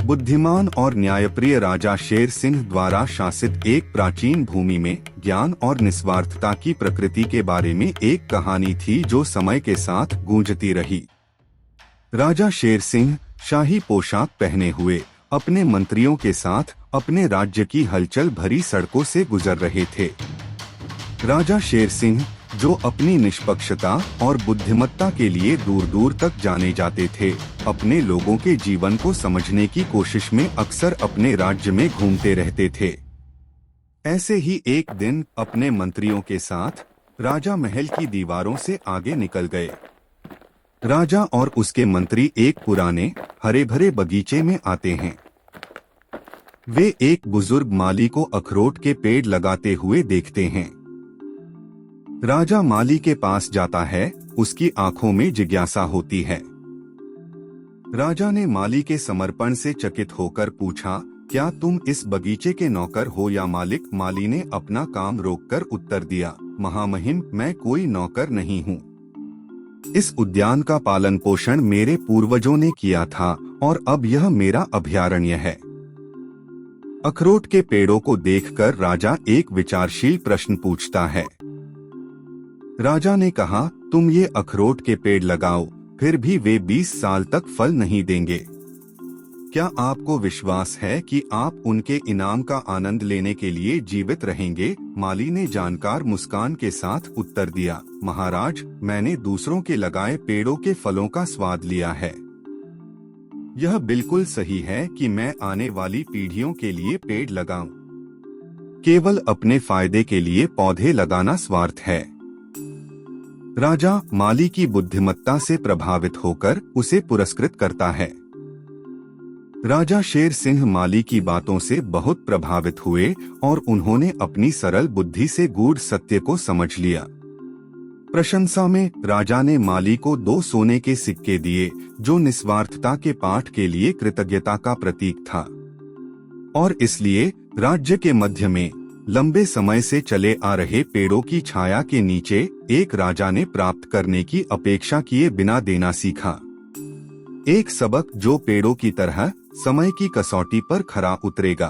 बुद्धिमान और न्यायप्रिय राजा शेर सिंह द्वारा शासित एक प्राचीन भूमि में ज्ञान और निस्वार्थता की प्रकृति के बारे में एक कहानी थी जो समय के साथ गूंजती रही। राजा शेर सिंह शाही पोशाक पहने हुए अपने मंत्रियों के साथ अपने राज्य की हलचल भरी सड़कों से गुजर रहे थे। राजा शेर सिंह, जो अपनी निष्पक्षता और बुद्धिमत्ता के लिए दूर दूर तक जाने जाते थे, अपने लोगों के जीवन को समझने की कोशिश में अक्सर अपने राज्य में घूमते रहते थे। ऐसे ही एक दिन अपने मंत्रियों के साथ राजा महल की दीवारों से आगे निकल गए। राजा और उसके मंत्री एक पुराने हरे भरे बगीचे में आते हैं। वे एक बुजुर्ग माली को अखरोट के पेड़ लगाते हुए देखते हैं। राजा माली के पास जाता है, उसकी आंखों में जिज्ञासा होती है। राजा ने माली के समर्पण से चकित होकर पूछा, क्या तुम इस बगीचे के नौकर हो या मालिक? माली ने अपना काम रोककर उत्तर दिया, महामहिम, मैं कोई नौकर नहीं हूँ। इस उद्यान का पालन पोषण मेरे पूर्वजों ने किया था और अब यह मेरा अभयारण्य है। अखरोट के पेड़ों को देखकर राजा एक विचारशील प्रश्न पूछता है। राजा ने कहा, तुम ये अखरोट के पेड़ लगाओ, फिर भी वे 20 साल तक फल नहीं देंगे। क्या आपको विश्वास है कि आप उनके इनाम का आनंद लेने के लिए जीवित रहेंगे? माली ने जानकार मुस्कान के साथ उत्तर दिया, महाराज, मैंने दूसरों के लगाए पेड़ों के फलों का स्वाद लिया है। यह बिल्कुल सही है कि मैं आने वाली पीढ़ियों के लिए पेड़ लगाऊं। केवल अपने फायदे के लिए पौधे लगाना स्वार्थ है। राजा माली की बुद्धिमत्ता से प्रभावित होकर उसे पुरस्कृत करता है। राजा शेर सिंह माली की बातों से बहुत प्रभावित हुए और उन्होंने अपनी सरल बुद्धि से गूढ़ सत्य को समझ लिया। प्रशंसा में राजा ने माली को 2 सोने के सिक्के दिए, जो निस्वार्थता के पाठ के लिए कृतज्ञता का प्रतीक था। और इसलिए राज्य के मध्य में लंबे समय से चले आ रहे पेड़ों की छाया के नीचे एक राजा ने प्राप्त करने की अपेक्षा किए बिना देना सीखा। एक सबक जो पेड़ों की तरह समय की कसौटी पर खरा उतरेगा।